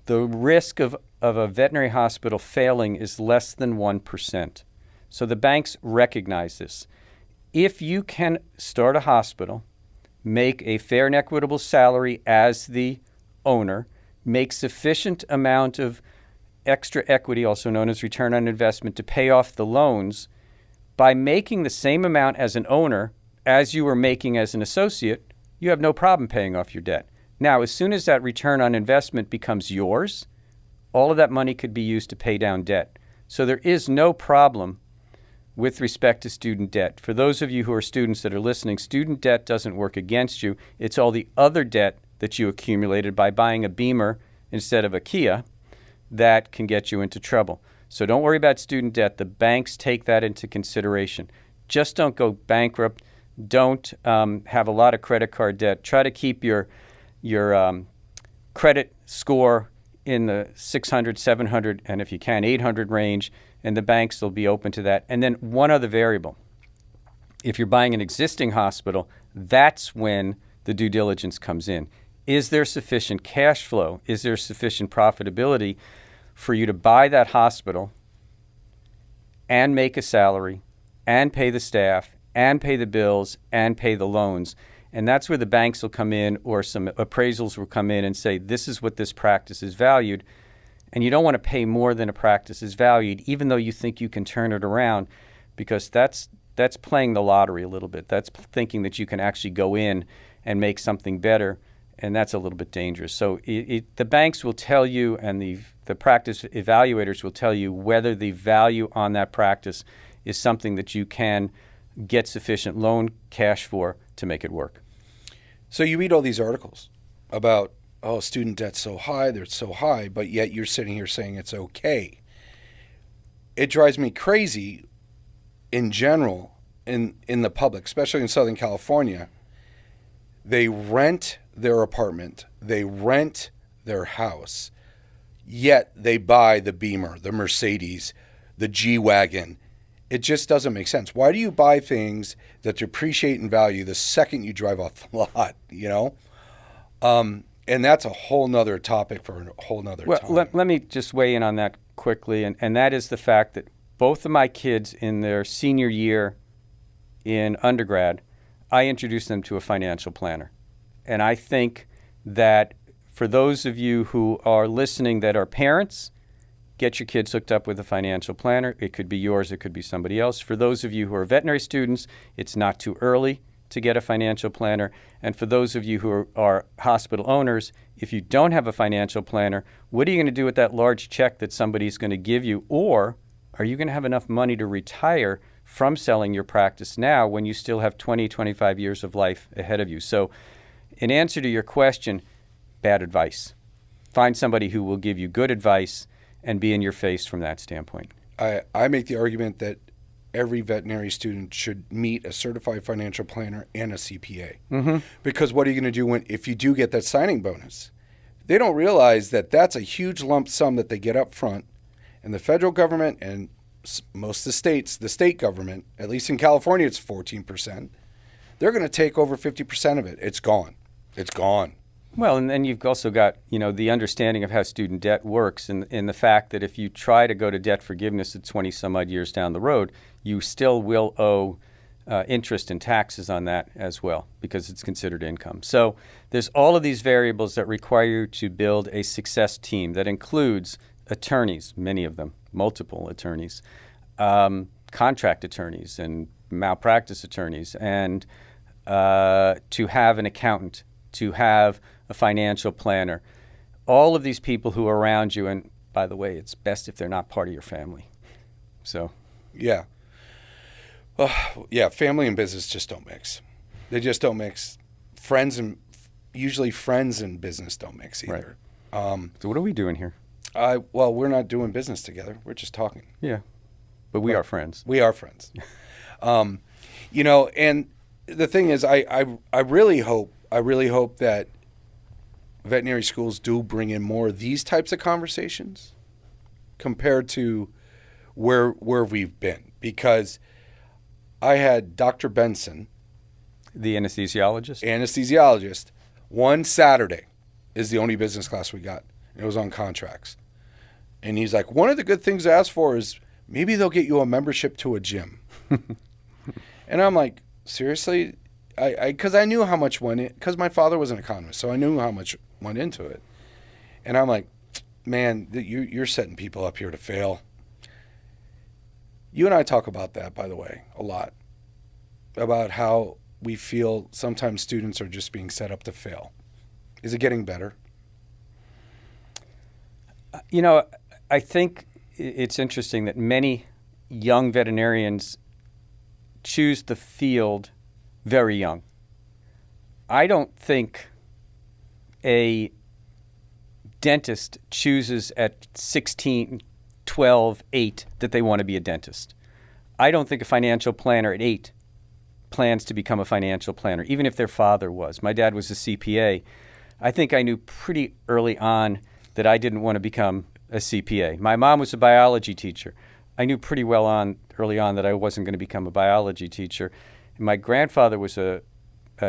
the risk of a veterinary hospital failing is less than 1%. So the banks recognize this. If you can start a hospital, make a fair and equitable salary as the owner, make sufficient amount of extra equity, also known as return on investment, to pay off the loans. By making the same amount as an owner as you were making as an associate, you have no problem paying off your debt. Now, as soon as that return on investment becomes yours, all of that money could be used to pay down debt. So there is no problem with respect to student debt. For those of you who are students that are listening, student debt doesn't work against you. It's all the other debt that you accumulated by buying a Beamer instead of a Kia that can get you into trouble. So don't worry about student debt. The banks take that into consideration. Just don't go bankrupt. Don't have a lot of credit card debt. Try to keep your credit score in the 600, 700, and if you can, 800 range, and the banks will be open to that. And then one other variable. If you're buying an existing hospital, that's when the due diligence comes in. Is there sufficient cash flow? Is there sufficient profitability for you to buy that hospital and make a salary and pay the staff and pay the bills and pay the loans? And that's where the banks will come in, or some appraisals will come in and say, this is what this practice is valued. And you don't want to pay more than a practice is valued, even though you think you can turn it around, because that's playing the lottery a little bit. That's thinking that you can actually go in and make something better, and that's a little bit dangerous. So the banks will tell you, and the practice evaluators will tell you whether the value on that practice is something that you can get sufficient loan cash for to make it work. So you read all these articles about, oh, student debt's so high, they're so high, but yet you're sitting here saying it's okay. It drives me crazy in general in the public, especially in Southern California. They rent their apartment, they rent their house, yet they buy the Beamer, the Mercedes, the G-Wagon. It just doesn't make sense. Why do you buy things that depreciate in value the second you drive off the lot, you know? And that's a whole nother topic for a whole nother time. Let me just weigh in on that quickly, and that is the fact that both of my kids in their senior year in undergrad, I introduced them to a financial planner. And I think that for those of you who are listening that are parents, get your kids hooked up with a financial planner. It could be yours, it could be somebody else. For those of you who are veterinary students, it's not too early to get a financial planner. And for those of you who are hospital owners, if you don't have a financial planner, what are you going to do with that large check that somebody's going to give you? Or are you going to have enough money to retire from selling your practice now when you still have 20, 25 years of life ahead of you? So in answer to your question, bad advice. Find somebody who will give you good advice and be in your face from that standpoint. I make the argument that every veterinary student should meet a certified financial planner and a CPA. Mm-hmm. Because what are you going to do if you do get that signing bonus? They don't realize that that's a huge lump sum that they get up front, and the federal government and most of the states, the state government, at least in California, it's 14%. They're going to take over 50% of it. It's gone. It's gone. Well, and then you've also got, the understanding of how student debt works, and the fact that if you try to go to debt forgiveness at 20 some odd years down the road, you still will owe interest and taxes on that as well, because it's considered income. So there's all of these variables that require you to build a success team that includes attorneys, many of them, multiple attorneys, contract attorneys and malpractice attorneys, and to have an accountant, to have a financial planner, all of these people who are around you. And by the way, it's best if they're not part of your family. So, yeah. Well, yeah, family and business just don't mix. They just don't mix. Usually friends and business don't mix either. Right. So what are we doing here? Well, we're not doing business together. We're just talking. Yeah. But we are friends. We are friends. And the thing is, I really hope that veterinary schools do bring in more of these types of conversations compared to where we've been. Because I had Dr. Benson, the anesthesiologist, one Saturday is the only business class we got. It was on contracts. And he's like, one of the good things to ask for is maybe they'll get you a membership to a gym. And I'm like, seriously? Because I knew how much went in, because my father was an economist, so I knew how much went into it. And I'm like, man, you're setting people up here to fail. You and I talk about that, by the way, a lot, about how we feel sometimes students are just being set up to fail. Is it getting better? You know, I think it's interesting that many young veterinarians choose the field very young. I don't think a dentist chooses at 16, 12, 8 that they want to be a dentist. I don't think a financial planner at 8 plans to become a financial planner, even if their father was. My dad was a CPA. I think I knew pretty early on that I didn't want to become a CPA. My mom was a biology teacher. I knew pretty well early on that I wasn't going to become a biology teacher. And my grandfather was a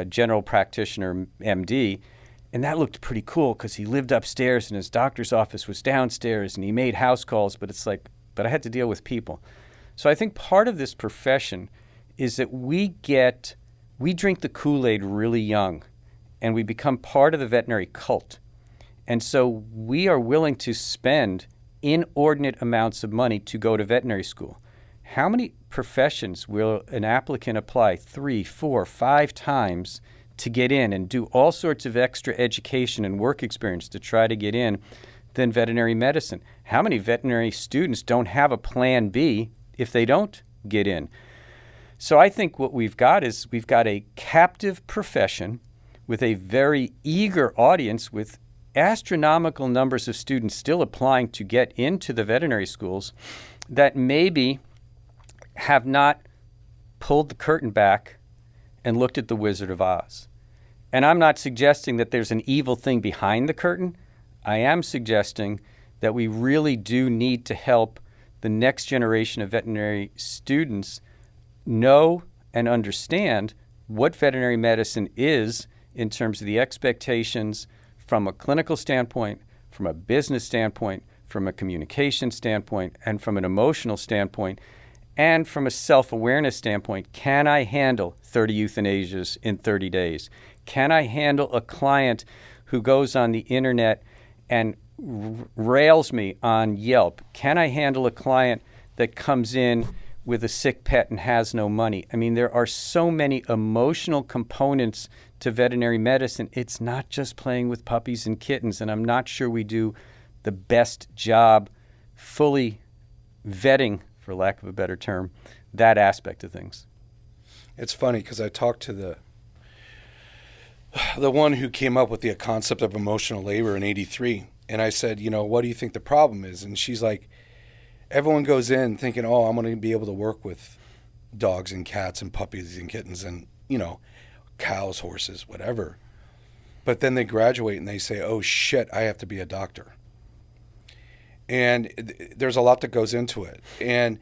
general practitioner, MD, and that looked pretty cool because he lived upstairs and his doctor's office was downstairs and he made house calls, but I had to deal with people. So I think part of this profession is that we drink the Kool-Aid really young and we become part of the veterinary cult. And so we are willing to spend inordinate amounts of money to go to veterinary school. How many professions will an applicant apply 3, 4, 5 times to get in and do all sorts of extra education and work experience to try to get in than veterinary medicine? How many veterinary students don't have a plan B if they don't get in? So I think what we've got is we've got a captive profession with a very eager audience with astronomical numbers of students still applying to get into the veterinary schools that maybe have not pulled the curtain back and looked at the Wizard of Oz. And I'm not suggesting that there's an evil thing behind the curtain. I am suggesting that we really do need to help the next generation of veterinary students know and understand what veterinary medicine is in terms of the expectations from a clinical standpoint, from a business standpoint, from a communication standpoint, and from an emotional standpoint, and from a self-awareness standpoint. Can I handle 30 euthanasias in 30 days? Can I handle a client who goes on the internet and rails me on Yelp? Can I handle a client that comes in with a sick pet and has no money? I mean, there are so many emotional components to veterinary medicine. It's not just playing with puppies and kittens, and I'm not sure we do the best job fully vetting, for lack of a better term, that aspect of things. It's funny because I talked to the one who came up with the concept of emotional labor in '83, and I said, what do you think the problem is? And she's like, everyone goes in thinking, oh, I'm going to be able to work with dogs and cats and puppies and kittens and, cows, horses, whatever. But then they graduate and they say, oh, shit, I have to be a doctor. And there's a lot that goes into it. And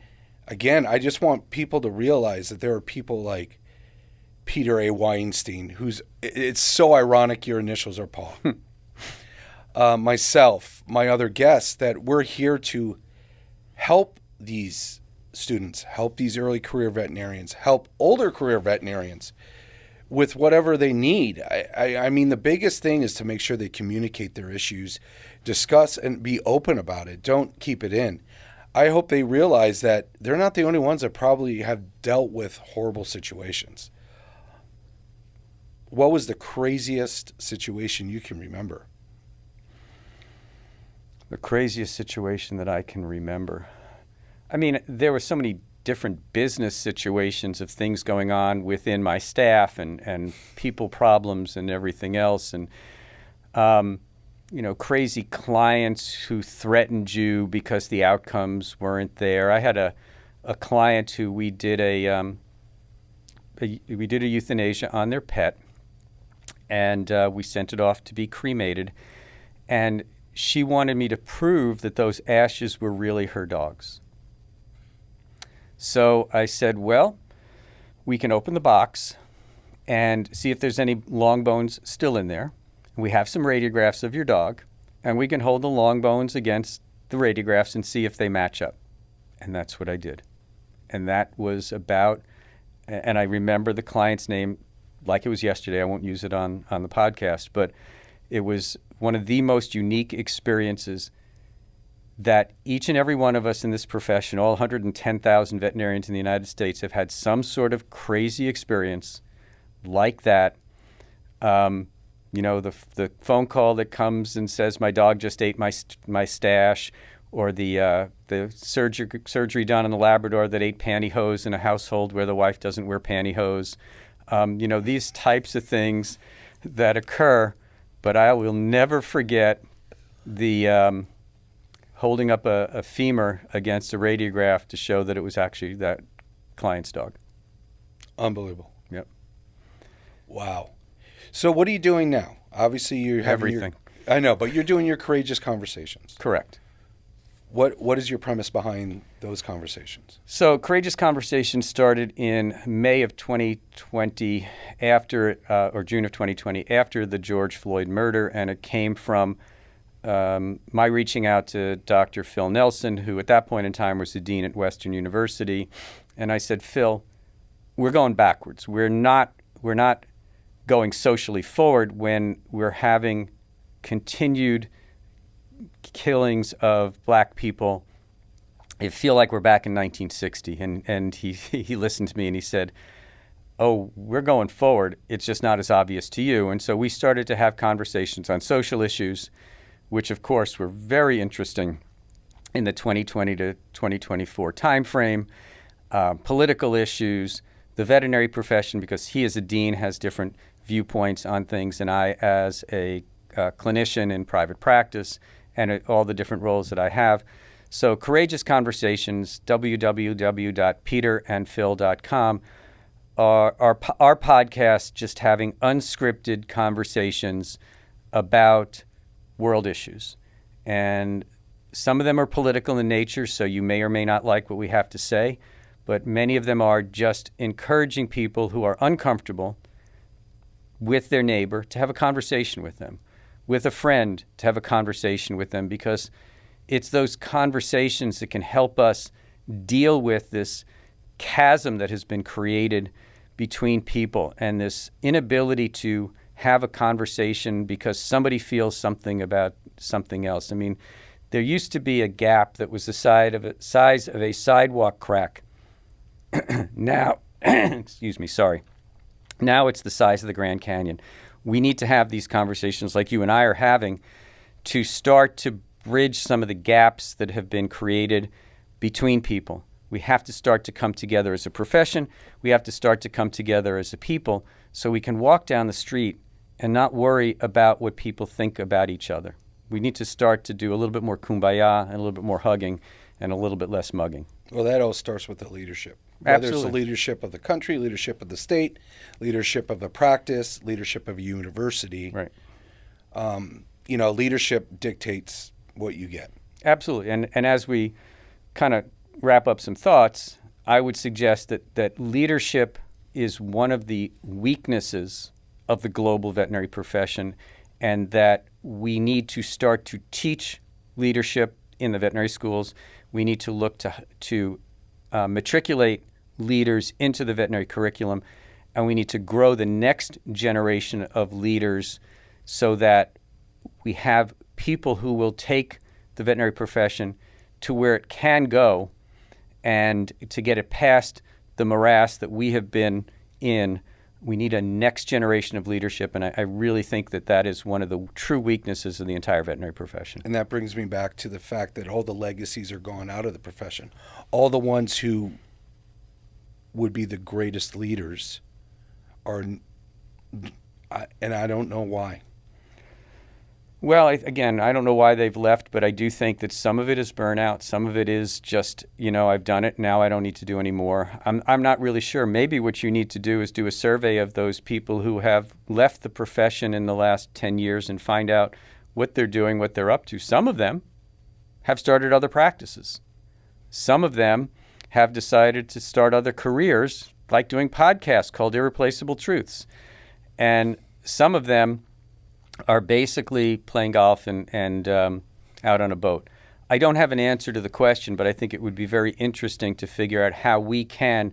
again, I just want people to realize that there are people like Peter A. Weinstein, it's so ironic your initials are PAW. Myself, my other guests, that we're here to help these students, help these early career veterinarians, help older career veterinarians with whatever they need. I mean, the biggest thing is to make sure they communicate their issues, discuss and be open about it. Don't keep it in. I hope they realize that they're not the only ones that probably have dealt with horrible situations. What was the craziest situation you can remember? The craziest situation that I can remember. I mean, there were so many different business situations of things going on within my staff and people problems and everything else. And, crazy clients who threatened you because the outcomes weren't there. I had a client who we did a euthanasia on their pet, and we sent it off to be cremated. And she wanted me to prove that those ashes were really her dog's. So I said, well, we can open the box and see if there's any long bones still in there. We have some radiographs of your dog, and we can hold the long bones against the radiographs and see if they match up. And that's what I did. And that was about, and I remember the client's name like it was yesterday. I won't use it on the podcast, but it was one of the most unique experiences that each and every one of us in this profession, all 110,000 veterinarians in the United States, have had some sort of crazy experience like that. The phone call that comes and says my dog just ate my stash, or the surgery done on the Labrador that ate pantyhose in a household where the wife doesn't wear pantyhose. These types of things that occur, but I will never forget the holding up a femur against a radiograph to show that it was actually that client's dog. Unbelievable. Yep. Wow. So what are you doing now? Obviously, you're having everything. I know, but you're doing your courageous conversations. Correct. What is your premise behind those conversations? So Courageous Conversations started in May of 2020, or June of 2020, after the George Floyd murder, and it came from my reaching out to Dr. Phil Nelson, who at that point in time was the dean at Western University, and I said, Phil, we're going backwards. We're not going socially forward when we're having continued killings of black people. I feel like we're back in 1960. And he listened to me and he said, oh, we're going forward. It's just not as obvious to you. And so we started to have conversations on social issues, which of course were very interesting in the 2020 to 2024 timeframe, political issues, the veterinary profession, because he as a dean has different viewpoints on things, and I as a clinician in private practice, and all the different roles that I have. So Courageous Conversations, www.peterandphil.com, our podcast, just having unscripted conversations about world issues. And some of them are political in nature, so you may or may not like what we have to say, but many of them are just encouraging people who are uncomfortable with their neighbor to have a conversation with them, with a friend to have a conversation with them, because it's those conversations that can help us deal with this chasm that has been created between people and this inability to have a conversation because somebody feels something about something else. I mean, there used to be a gap that was the size of a sidewalk crack. Now, excuse me, sorry. Now it's the size of the Grand Canyon. We need to have these conversations like you and I are having to start to bridge some of the gaps that have been created between people. We have to start to come together as a profession. We have to start to come together as a people so we can walk down the street and not worry about what people think about each other. We need to start to do a little bit more kumbaya and a little bit more hugging and a little bit less mugging. Well, that all starts with the leadership. Whether Absolutely. it's the leadership of the country, leadership of the state, leadership of a practice, leadership of a university. Right. Leadership dictates what you get. Absolutely. And as we kind of wrap up some thoughts, I would suggest that leadership is one of the weaknesses of the global veterinary profession, and that we need to start to teach leadership in the veterinary schools. We need to look to matriculate leaders into the veterinary curriculum, and we need to grow the next generation of leaders so that we have people who will take the veterinary profession to where it can go, and to get it past the morass that we have been in. We need a next generation of leadership, and I really think that is one of the true weaknesses of the entire veterinary profession. And that brings me back to the fact that all the legacies are gone out of the profession. All the ones who would be the greatest leaders are, and I don't know why. Well, again, I don't know why they've left, but I do think that some of it is burnout. Some of it is just, I've done it, now I don't need to do any more. I'm not really sure. Maybe what you need to do is do a survey of those people who have left the profession in the last 10 years and find out what they're doing, what they're up to. Some of them have started other practices. Some of them have decided to start other careers, like doing podcasts called Irreplaceable Truths. And some of them are basically playing golf and out on a boat. I don't have an answer to the question, but I think it would be very interesting to figure out how we can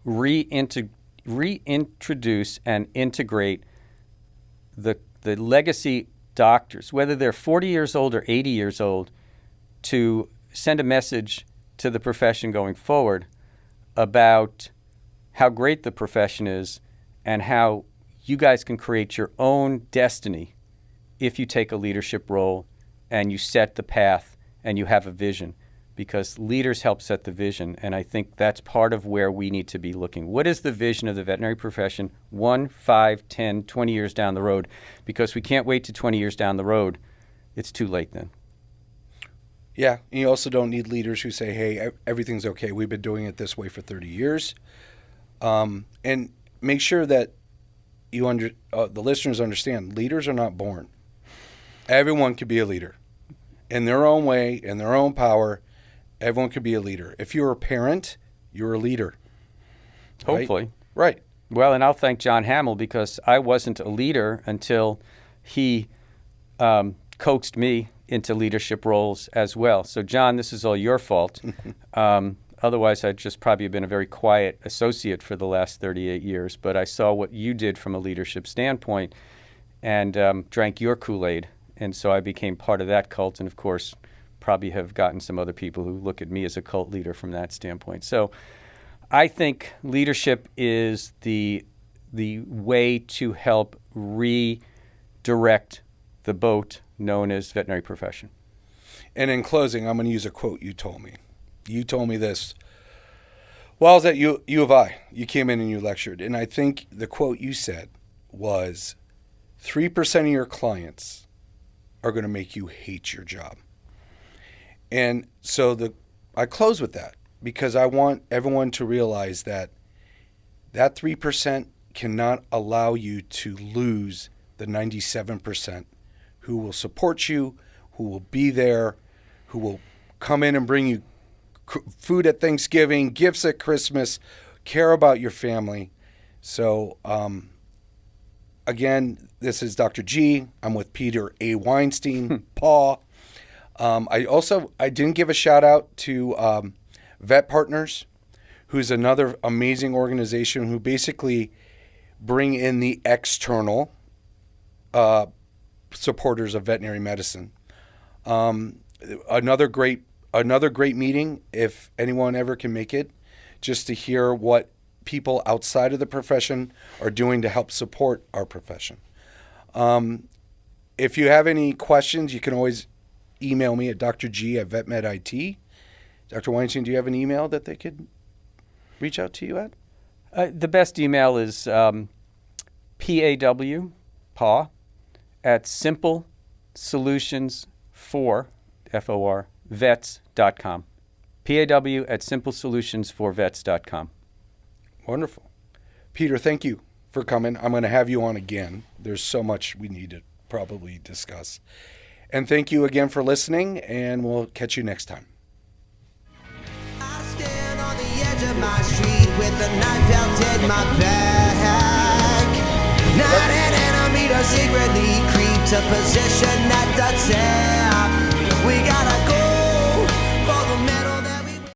reintegrate reintroduce and integrate the legacy doctors, whether they're 40 years old or 80 years old, to send a message to the profession going forward about how great the profession is and how you guys can create your own destiny if you take a leadership role and you set the path and you have a vision, because leaders help set the vision. And I think that's part of where we need to be looking. What is the vision of the veterinary profession 1, 5, 10, 20 years down the road? Because we can't wait to 20 years down the road. It's too late then. Yeah, and you also don't need leaders who say, hey, everything's okay. We've been doing it this way for 30 years. And make sure that the listeners understand, leaders are not born. Everyone could be a leader. In their own way, in their own power, everyone could be a leader. If you're a parent, you're a leader. Hopefully. Right. Well, and I'll thank John Hamill, because I wasn't a leader until he coaxed me into leadership roles as well. So, John, this is all your fault. Otherwise, I'd just probably been a very quiet associate for the last 38 years. But I saw what you did from a leadership standpoint and drank your Kool-Aid. And so I became part of that cult, and, of course, probably have gotten some other people who look at me as a cult leader from that standpoint. So I think leadership is the way to help redirect the boat known as veterinary profession. And in closing, I'm going to use a quote you told me. You told me this while I was at U of I. You came in and you lectured. And I think the quote you said was 3% of your clients are going to make you hate your job. And so I close with that, because I want everyone to realize that 3% cannot allow you to lose the 97% who will support you, who will be there, who will come in and bring you food at Thanksgiving, gifts at Christmas, care about your family. So, again, this is Dr. G. I'm with Peter A. Weinstein, PAW. I didn't give a shout out to Vet Partners, who's another amazing organization who basically bring in the external supporters of veterinary medicine. Another great meeting, if anyone ever can make it, just to hear what people outside of the profession are doing to help support our profession. If you have any questions, you can always email me at drg@vetmedit. Dr. Weinstein, do you have an email that they could reach out to you at? The best email is PAW at simplesolutions4 vets.com. PAW at simplesolutions4vets.com. Wonderful. Peter, thank you for coming. I'm going to have you on again. There's so much we need to probably discuss. And thank you again for listening, and we'll catch you next time. I stand on the edge of my street with a knife out in my back. Not an enemy to secretly creep to position at the tail.